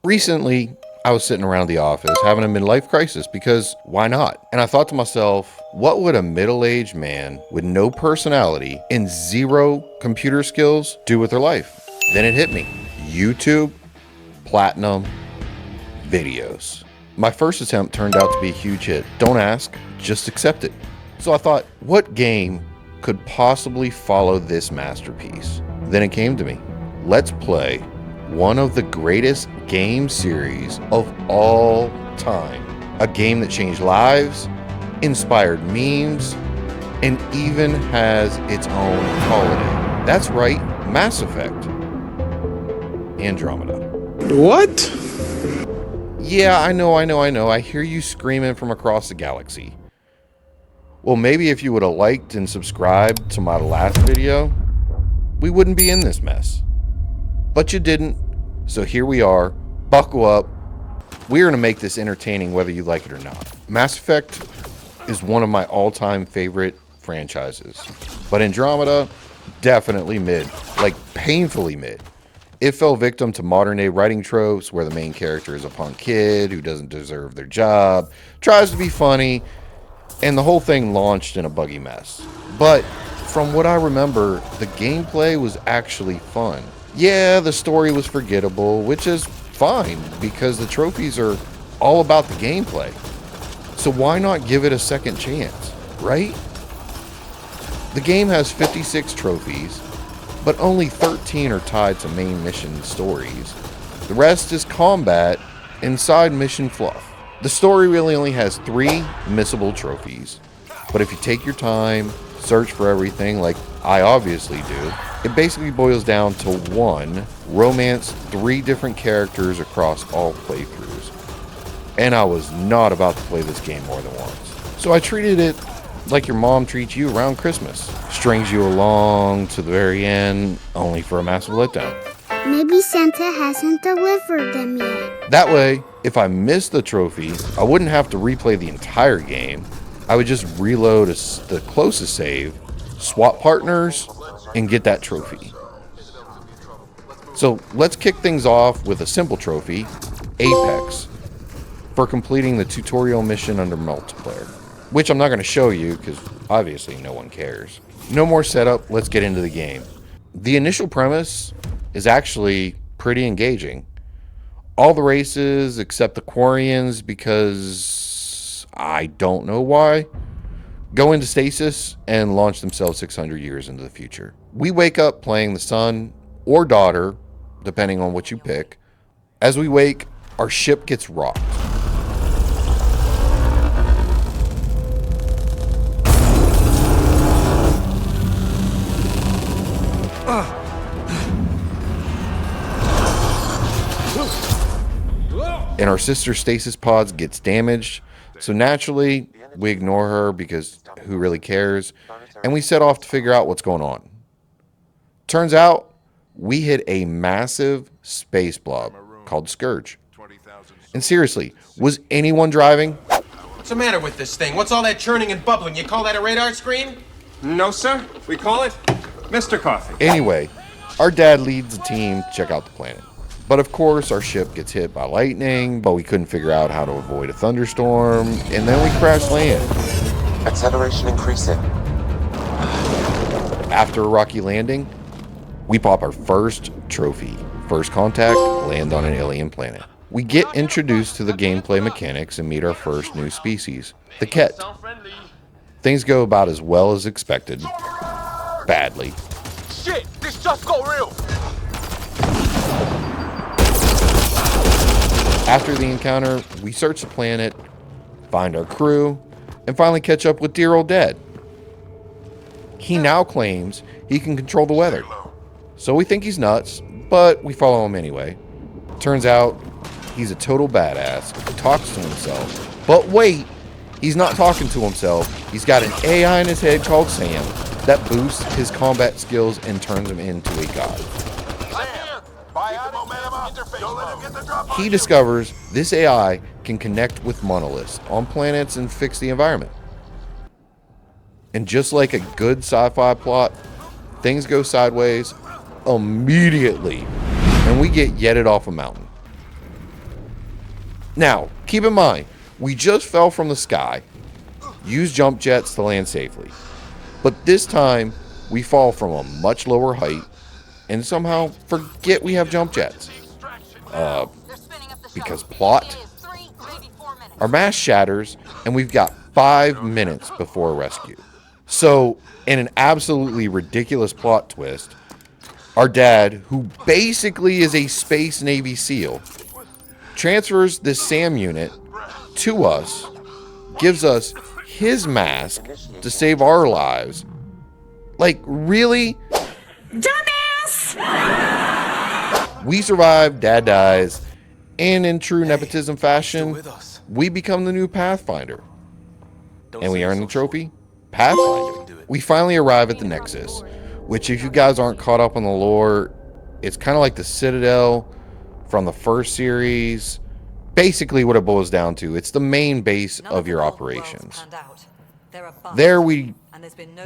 Recently, I was sitting around the office having a midlife crisis because why not? And I thought to myself, what would a middle-aged man with no personality and zero computer skills do with their life? Then it hit me. YouTube, platinum, videos. My first attempt turned out to be a huge hit. Don't ask, just accept it. So I thought, what game could possibly follow this masterpiece? Then it came to me. Let's play one of the greatest game series of all time. A game that changed lives, inspired memes, and even has its own holiday. That's right, Mass Effect. Andromeda. What? Yeah, I know. I hear you screaming from across the galaxy. Well, maybe if you would have liked and subscribed to my last video, we wouldn't be in this mess. But you didn't, so here we are. Buckle up. We're going to make this entertaining whether you like it or not. Mass Effect is one of my all-time favorite franchises. But Andromeda, definitely mid. Like, painfully mid. It fell victim to modern-day writing tropes where the main character is a punk kid who doesn't deserve their job, tries to be funny, and the whole thing launched in a buggy mess. But from what I remember, the gameplay was actually fun. Yeah, the story was forgettable, which is fine because the trophies are all about the gameplay. So why not give it a second chance, right? The game has 56 trophies, but only 13 are tied to main mission stories. The rest is combat and side mission fluff. The story really only has 3 missable trophies, but if you take your time, search for everything like I obviously do, it basically boils down to 1, romance 3 different characters across all playthroughs. And I was not about to play this game more than once. So I treated it like your mom treats you around Christmas. Strings you along to the very end, only for a massive letdown. Maybe Santa hasn't delivered them yet. That way, if I missed the trophy, I wouldn't have to replay the entire game. I would just reload the closest save, swap partners, and get that trophy. So let's kick things off with a simple trophy, Apex, for completing the tutorial mission under multiplayer, which I'm not going to show you because obviously no one cares. No more setup, let's get into the game. The initial premise is actually pretty engaging. All the races except the Quarians, because I don't know why, go into stasis and launch themselves 600 years into the future. We wake up playing the son or daughter, depending on what you pick. As we wake, our ship gets rocked. And our sister stasis pods gets damaged, so naturally we ignore her because who really cares, and we set off to figure out what's going on. Turns out we hit a massive space blob called Scourge. And seriously, was anyone driving? What's the matter with this thing? What's all that churning and bubbling? You call that a radar screen? No, sir. We call it Mr. Coffee. Anyway, our dad leads the team to check out the planet. But of course, our ship gets hit by lightning, but we couldn't figure out how to avoid a thunderstorm, and then we crash land. Acceleration increasing. After a rocky landing, we pop our first trophy. First contact, land on an alien planet. We get introduced to the gameplay mechanics and meet our first new species, the Kett. Things go about as well as expected. Badly. Shit, this just got real. After the encounter, we search the planet, find our crew, and finally catch up with dear old dad. He now claims he can control the weather. So we think he's nuts, but we follow him anyway. Turns out, he's a total badass who talks to himself. But wait, he's not talking to himself. He's got an AI in his head called Sam that boosts his combat skills and turns him into a god. He discovers this AI can connect with monoliths on planets and fix the environment. And just like a good sci-fi plot, things go sideways immediately, and we get yeeted off a mountain. Now, keep in mind, we just fell from the sky, used jump jets to land safely. But this time, we fall from a much lower height and somehow forget we have jump jets. Because plot. Our mast shatters and we've got 5 minutes before a rescue. So, in an absolutely ridiculous plot twist, our dad, who basically is a Space Navy SEAL, transfers this SAM unit to us, gives us his mask to save our lives. Like, really? Dumbass! We survive, dad dies, and in true nepotism fashion, we become the new Pathfinder. And we earn the trophy, Pathfinder. We finally arrive at the Nexus, which if you guys aren't caught up on the lore, it's kind of like the Citadel from the first series. Basically what it boils down to, it's the main base of your operations. There we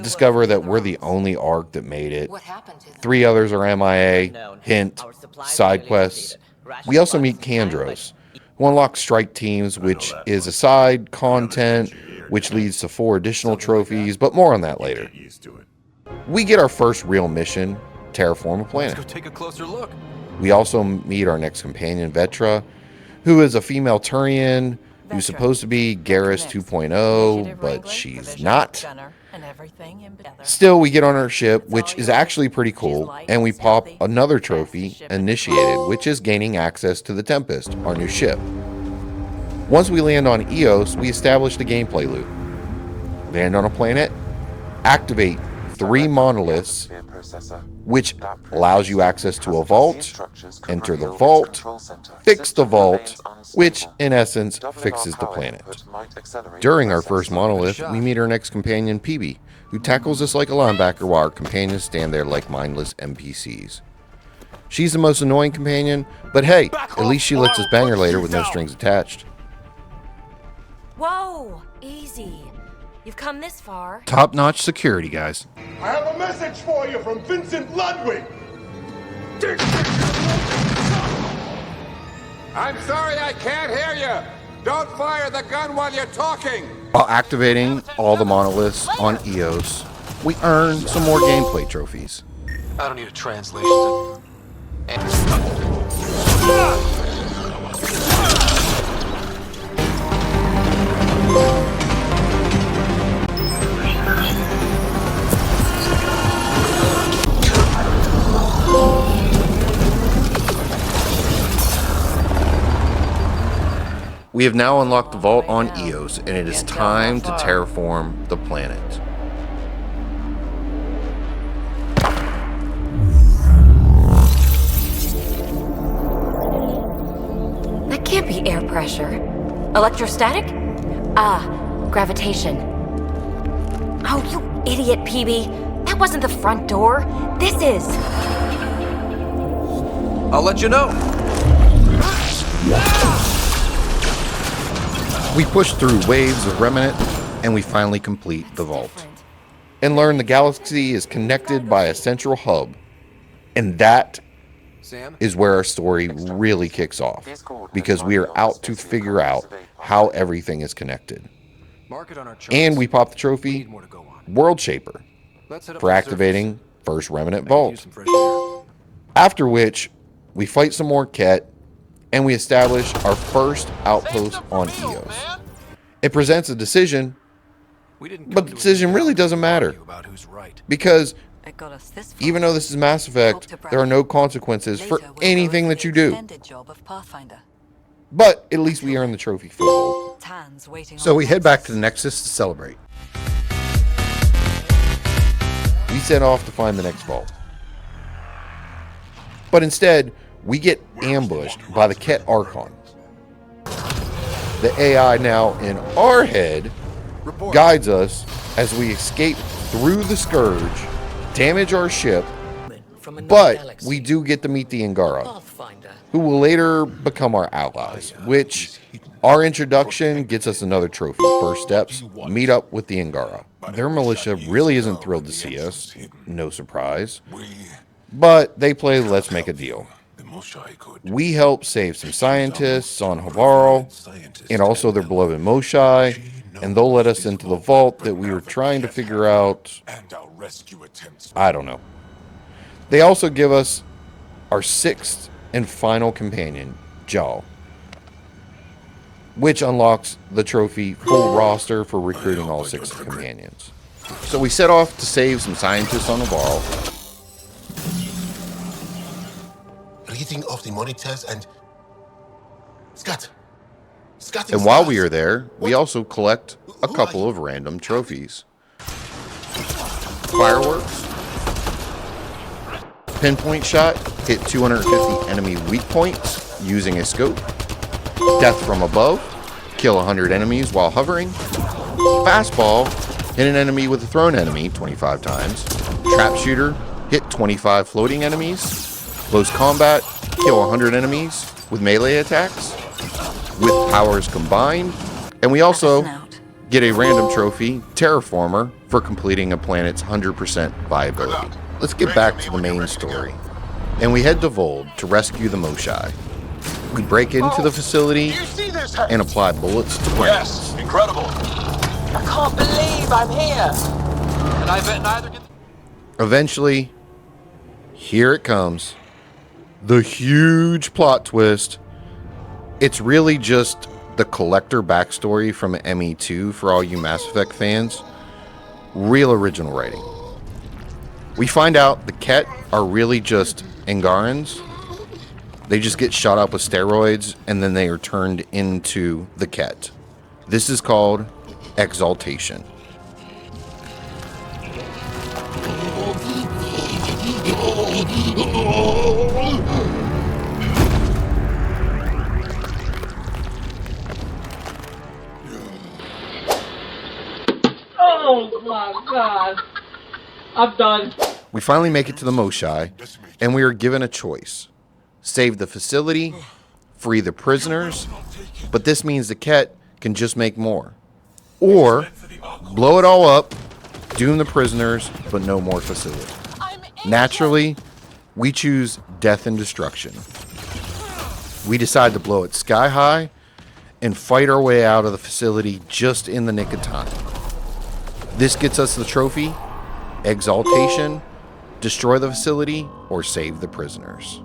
discover that we're the only Ark that made it. 3 others are MIA, hint, side quests. We also meet Kandros, who unlocks strike teams, which is a side content, which leads to 4 additional trophies, but more on that later. We get our first real mission, terraform a planet. Let's go take a closer look. We also meet our next companion, Vetra, who is a female Turian, who's supposed to be Garrus 2.0, but she's not. Still, we get on our ship, which is actually pretty cool, and we pop another trophy, Initiated, which is gaining access to the Tempest, our new ship. Once we land on Eos, we establish the gameplay loop. Land on a planet, activate 3 monoliths, which allows you access to a vault, enter the vault, fix the vault, which in essence fixes the planet. During our first monolith, we meet our next companion, PB, who tackles us like a linebacker while our companions stand there like mindless NPCs. She's the most annoying companion, but hey, at least she lets us bang her later with no strings attached. Whoa, easy. You've come this far. Top-notch security, guys. I have a message for you from Vincent Ludwig. I'm sorry I can't hear you. Don't fire the gun while you're talking. While activating all the monoliths on Eos, we earn some more gameplay trophies. I don't need a translation. We have now unlocked the vault on Eos, and it is time to terraform the planet. That can't be air pressure. Electrostatic? Ah, gravitation. Oh, you idiot, PB. That wasn't the front door. This is. I'll let you know. We push through waves of remnant, and we finally complete the vault. And learn the galaxy is connected by a central hub. And that is where our story really kicks off, because we are out to figure out how everything is connected. And we pop the trophy, World Shaper, for activating first remnant vault. After which, we fight some more Kett, and we establish our first outpost on Eos. It presents a decision, but the decision really doesn't matter, because even though this is Mass Effect, there are no consequences for anything that you do. But at least we earn the trophy foothold. So we head back to the Nexus to celebrate. We set off to find the next vault. But instead, we get ambushed by the Kett Archon. The AI now in our head guides us as we escape through the Scourge, damage our ship, but we do get to meet the Angara, who will later become our allies, which our introduction gets us another trophy. First steps, meet up with the Angara. Their militia really isn't thrilled to see us, no surprise, but they play let's make a deal. We help save some scientists on Havaro, and also their beloved Moesha, and they'll let us into the vault that we were trying to figure out. I don't know. They also give us our 6th and final companion, Jaw, which unlocks the trophy full roster for recruiting all 6 companions. So we set off to save some scientists on Havaro. Reading of the monitors and... Scott, And while we are there, we also collect a couple of random trophies. Fireworks. Pinpoint shot. Hit 250 enemy weak points using a scope. Death from above. Kill 100 enemies while hovering. Fastball. Hit an enemy with a thrown enemy 25 times. Trap shooter. Hit 25 floating enemies. Close combat. Kill 100 enemies with melee attacks. With powers combined. And we also get a random trophy, Terraformer, for completing a planet's 100% viability. Let's get back to the main story. And we head to Vold to rescue the Moesha. We break into the facility and apply bullets to brains. Yes, incredible. I can't believe I'm here. And I bet neither can... Eventually, here it comes. The huge plot twist. It's really just the collector backstory from ME2 for all you Mass Effect fans. Real original writing. We find out the Kett are really just Angarans. They just get shot up with steroids and then they are turned into the Kett. This is called exaltation. Oh my god. I'm done. We finally make it to the Moesha, and we are given a choice. Save the facility, free the prisoners, but this means the Kett can just make more. Or, blow it all up, doom the prisoners, but no more facility. Naturally, we choose death and destruction. We decide to blow it sky high and fight our way out of the facility just in the nick of time. This gets us the trophy, exaltation, destroy the facility, or save the prisoners.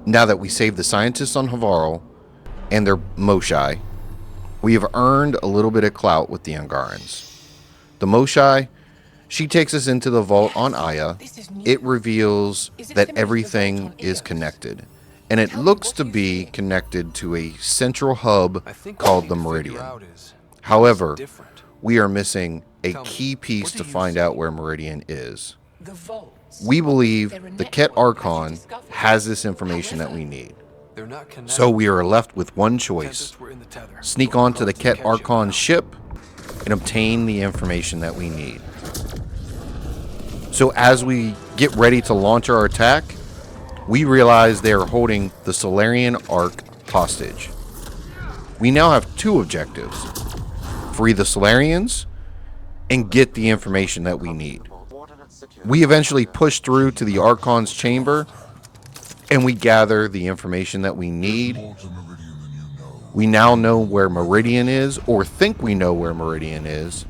Now that we saved the scientists on Havaro and their Moesha, we have earned a little bit of clout with the Angarans. The Moesha, she takes us into the vault on Aya. It reveals that everything is connected, and it looks to be connected to a central hub called the Meridian. However, we are missing a key piece to find out where Meridian is. We believe the Kett Archon has this information that we need. So we are left with one choice. Sneak onto the Kett Archon ship and obtain the information that we need. So as we get ready to launch our attack, we realize they are holding the Salarian Ark hostage. We now have two objectives. Free the Salarians and get the information that we need. We eventually push through to the Archon's chamber and we gather the information that we need. We now know where Meridian is, or think we know where Meridian is,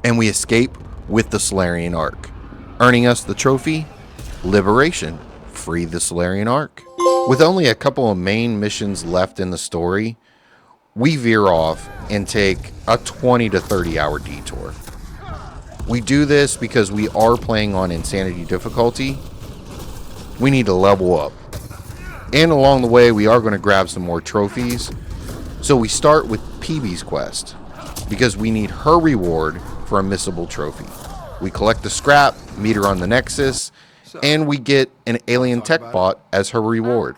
and we escape with the Salarian Ark, earning us the trophy, Liberation, free the Salarian Ark. With only a couple of main missions left in the story, we veer off and take a 20 to 30 hour detour. We do this because we are playing on Insanity difficulty. We need to level up. And along the way, we are going to grab some more trophies. So we start with PB's quest, because we need her reward for a missable trophy. We collect the scrap, meet her on the Nexus, and we get an alien tech bot as her reward.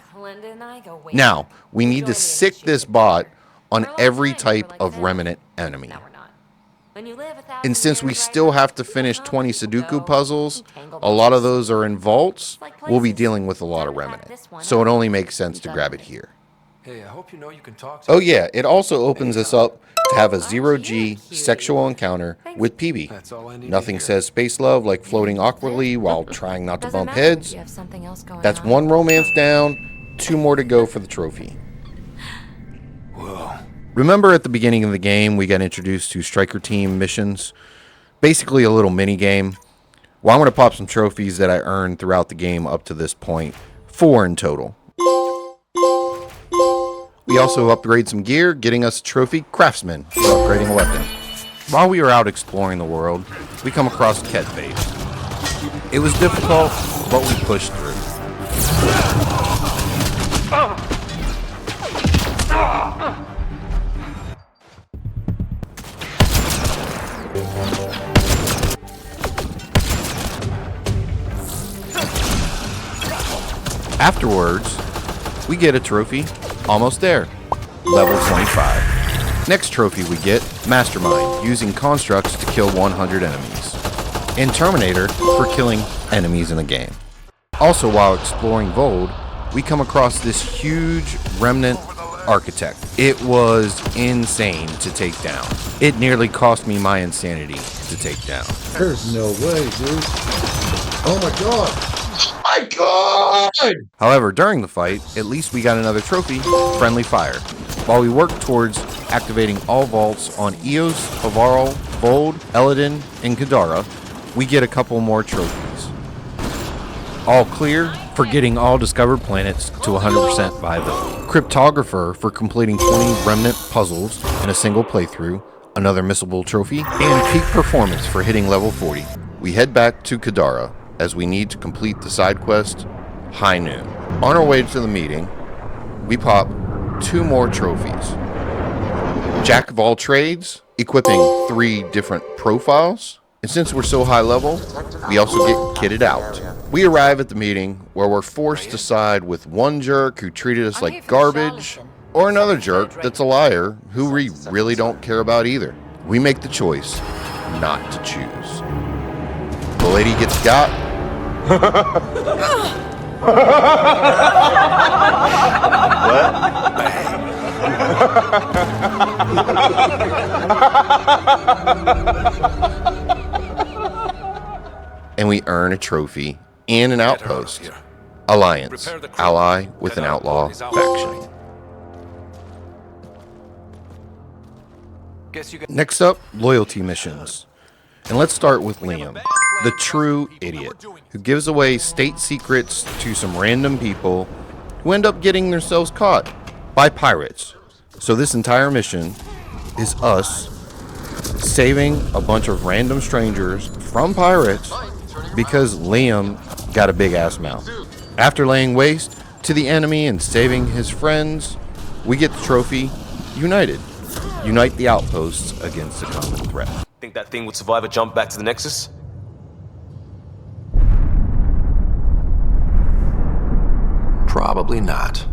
Now, we need to sick this bot on every type of remnant enemy. And since we still have to finish 20 Sudoku puzzles, a lot of those are in vaults, we'll be dealing with a lot of remnant. So it only makes sense to grab it here. Hey, I hope you know you can talk to... Oh yeah, it also opens us up to have a 0G sexual encounter with PB. Nothing says space love like floating awkwardly while trying not to bump heads. That's one romance down, 2 more to go for the trophy. Whoa. Remember at the beginning of the game, we got introduced to striker team missions? Basically a little mini game. Well, I'm going to pop some trophies that I earned throughout the game up to this point. 4 in total. We also upgrade some gear, getting us a trophy craftsman for upgrading a weapon. While we were out exploring the world, we come across Kett base. It was difficult, but we pushed through. Afterwards, we get a trophy. Almost there. Level 25. Next trophy we get, Mastermind, using constructs to kill 100 enemies. And Terminator for killing enemies in the game. Also, while exploring Vold, we come across this huge remnant architect. It was insane to take down. It nearly cost me my insanity to take down. There's no way, dude. Oh my god. My god! However, during the fight, at least we got another trophy, Friendly Fire. While we work towards activating all vaults on Eos, Avarl, Vold, Eladin, and Kadara, we get a couple more trophies. All clear for getting all discovered planets to 100% viability. Cryptographer for completing 20 remnant puzzles in a single playthrough, another missable trophy, and peak performance for hitting level 40. We head back to Kadara as we need to complete the side quest, High Noon. On our way to the meeting, we pop 2 more trophies. Jack of all trades, equipping 3 different profiles. And since we're so high level, we also get kitted out. We arrive at the meeting where we're forced to side with one jerk who treated us like garbage, or another jerk that's a liar who we really don't care about either. We make the choice not to choose. The lady gets got. And we earn a trophy and an outpost. Alliance, ally with an outlaw faction. Next up, loyalty missions. And let's start with Liam, the true idiot, who gives away state secrets to some random people who end up getting themselves caught by pirates. So this entire mission is us saving a bunch of random strangers from pirates because Liam got a big ass mouth. After laying waste to the enemy and saving his friends, we get the trophy United. Unite the outposts against a common threat. Think that thing would survive a jump back to the Nexus? Probably not.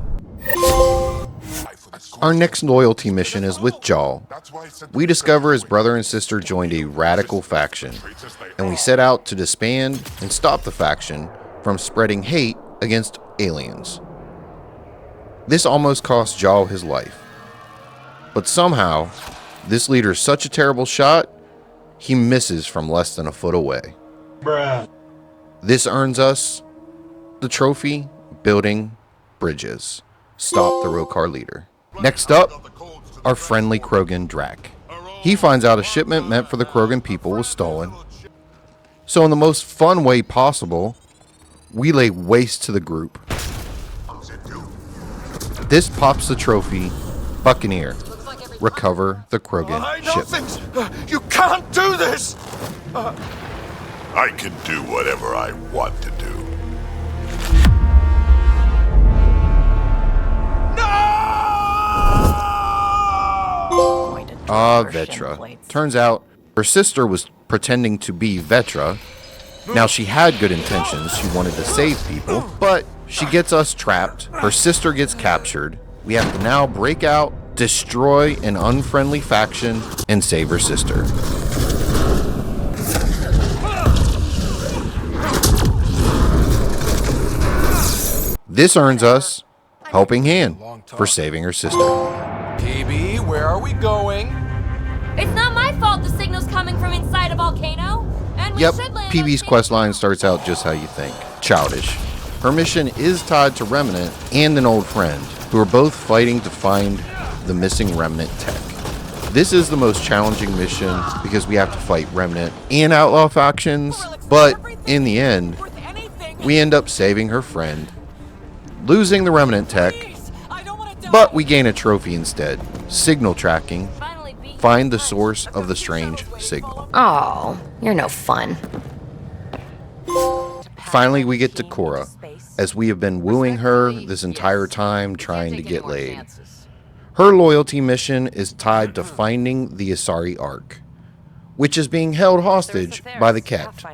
Our next loyalty mission is with Jaw. We discover his brother and sister joined a radical faction, and we set out to disband and stop the faction from spreading hate against aliens. This almost cost Jaw his life. But somehow, this leader is such a terrible shot, he misses from less than a foot away. Bruh. This earns us the trophy, Building Bridges. Stop the Rokar leader. Next up, our friendly Krogan Drac. He finds out a shipment meant for the Krogan people was stolen. So in the most fun way possible, we lay waste to the group. This pops the trophy, Buccaneer. Recover the Krogan shipment. You can't do this! I can do whatever I want to do. Vetra. Turns out her sister was pretending to be Vetra. Now she had good intentions, she wanted to save people, but she gets us trapped, her sister gets captured. We have to now break out, destroy an unfriendly faction, and save her sister. This earns us Helping Hand for saving her sister. PB, where are we going? It's not my fault the signal's coming from inside a volcano. And we Yep, should land PB's questline starts out just how you think. Childish. Her mission is tied to Remnant and an old friend, who are both fighting to find the missing Remnant tech. This is the most challenging mission because we have to fight Remnant and Outlaw factions, but in the end, we end up saving her friend, losing the Remnant tech, but we gain a trophy instead. Signal tracking. Find the source of the strange signal. Oh, you're no fun. Finally, we get to Cora, as we have been wooing her this entire time trying to get laid. Her loyalty mission is tied to finding the Asari Ark, which is being held hostage by the Kett.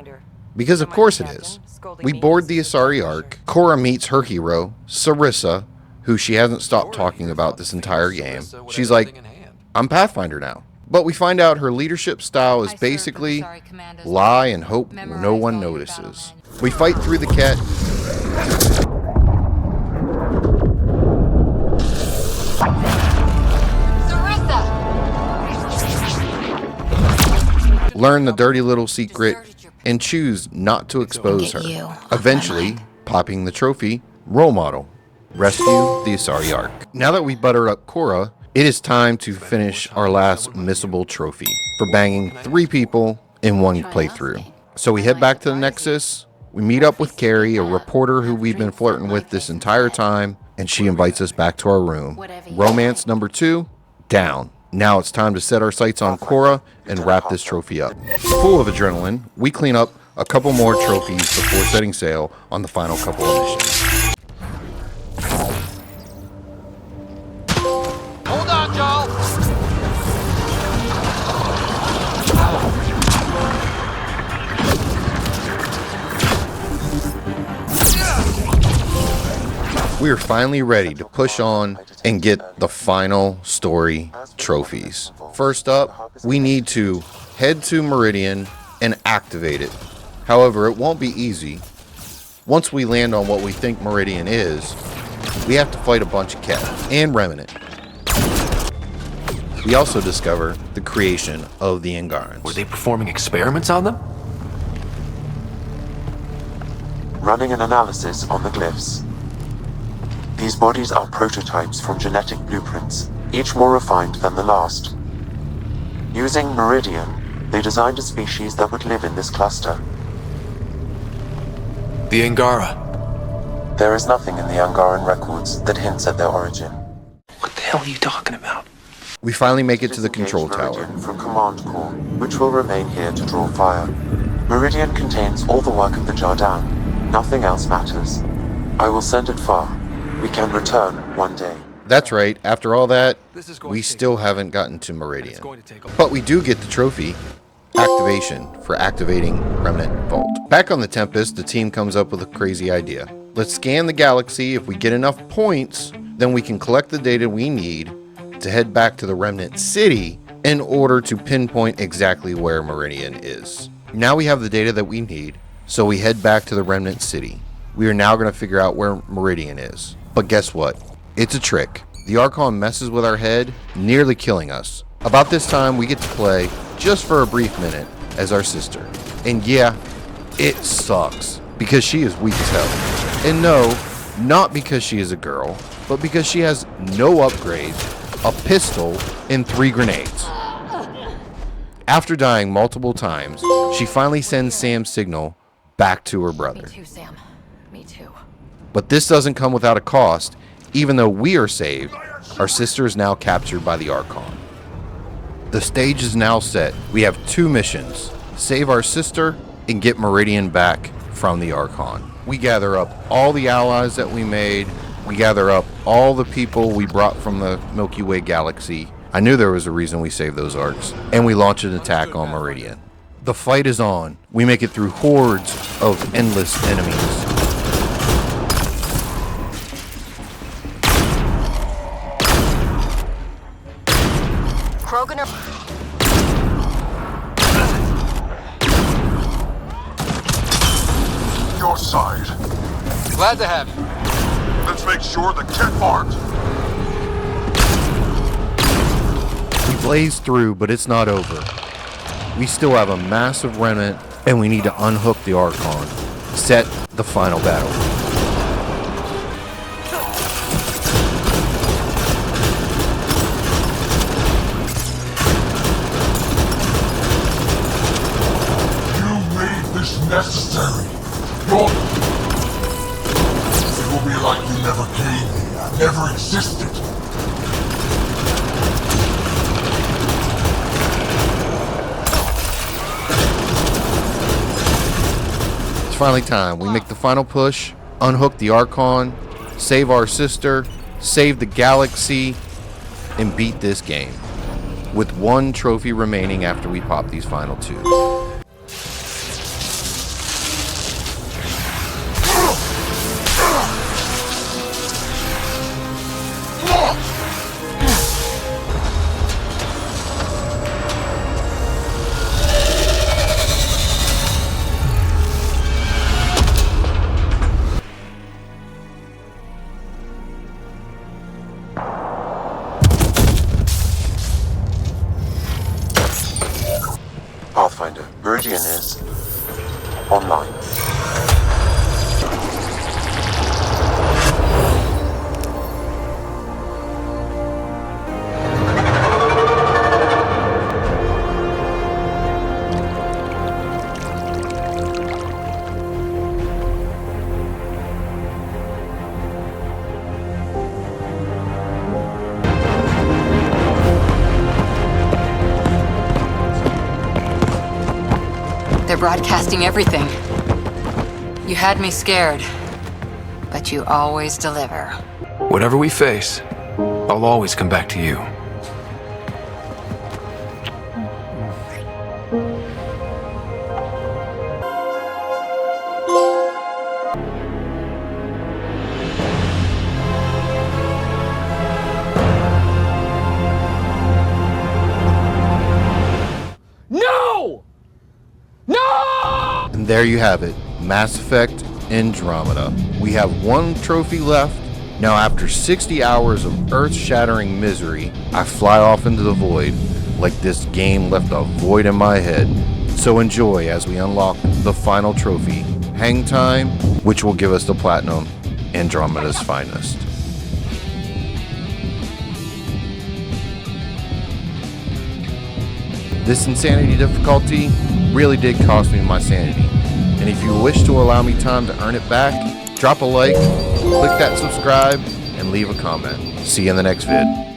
Because of course it is. We board the Asari Ark. Cora meets her hero, Sarissa, who she hasn't stopped talking about this entire game. She's like, I'm Pathfinder now. But we find out her leadership style is basically lie and hope no one notices. We fight through the Kett. Learn the dirty little secret and choose not to expose her. Eventually, popping the trophy, role model. Rescue the Asari Ark. Now that we buttered up Cora, it is time to finish our last missable trophy for banging 3 people in one playthrough. So we head back to the Nexus. We meet up with Carrie, a reporter who we've been flirting with this entire time, and she invites us back to our room. Romance number 2, down. Now it's time to set our sights on Cora and wrap this trophy up. Full of adrenaline, we clean up a couple more trophies before setting sail on the final couple of missions. Hold on, y'all! We are finally ready to push on and get the final story trophies. First up, we need to head to Meridian and activate it. However, it won't be easy. Once we land on what we think Meridian is, we have to fight a bunch of Kett and Remnant. We also discover the creation of the Angarans. Were they performing experiments on them? Running an analysis on the glyphs. These bodies are prototypes from genetic blueprints, each more refined than the last. Using Meridian, they designed a species that would live in this cluster. The Angara. There is nothing in the Angaran records that hints at their origin. What the hell are you talking about? We finally make it to the control Meridian tower. from Command Core, which will remain here to draw fire. Meridian contains all the work of the Jardan. Nothing else matters. I will send it far. We can return one day. That's right, after all that, we still haven't gotten to Meridian. But we do get the trophy, activation, for activating Remnant Vault. Back on the Tempest, the team comes up with a crazy idea. Let's scan the galaxy. If we get enough points, then we can collect the data we need to head back to the Remnant City in order to pinpoint exactly where Meridian is. Now we have the data that we need, so we head back to the Remnant City. We are now going to figure out where Meridian is. But guess what? It's a trick. The Archon messes with our head, nearly killing us. About this time, we get to play, just for a brief minute, as our sister. And yeah, it sucks, because she is weak as hell. And no, not because she is a girl, but because she has no upgrades, a pistol, and 3 grenades. After dying multiple times, she finally sends Sam's signal back to her brother. Me too, Sam. Me too. But this doesn't come without a cost. Even though we are saved, our sister is now captured by the Archon. The stage is now set. We have 2 missions. Save our sister and get Meridian back from the Archon. We gather up all the allies that we made. We gather up all the people we brought from the Milky Way galaxy. I knew there was a reason we saved those Arks. And we launch an attack on Meridian. The fight is on. We make it through hordes of endless enemies. Your side. Glad to have you. Let's make sure the Kett aren't. We blaze through, but it's not over. We still have a massive remnant, and we need to unhook the Archon. Set the final battle. necessary. It will be like you never came here, never existed. It's finally time. We make the final push, unhook the Archon, save our sister, save the galaxy, and beat this game. With one trophy remaining after we pop these final two. Pathfinder, Meridian is online. They're broadcasting everything. You had me scared, but you always deliver. Whatever we face, I'll always come back to you. And there you have it, Mass Effect Andromeda. We have one trophy left. Now after 60 hours of earth-shattering misery, I fly off into the void like this game left a void in my head. So enjoy as we unlock the final trophy, Hang Time, which will give us the Platinum, Andromeda's finest. This insanity difficulty really did cost me my sanity. And if you wish to allow me time to earn it back, drop a like, click that subscribe, and leave a comment. See you in the next vid.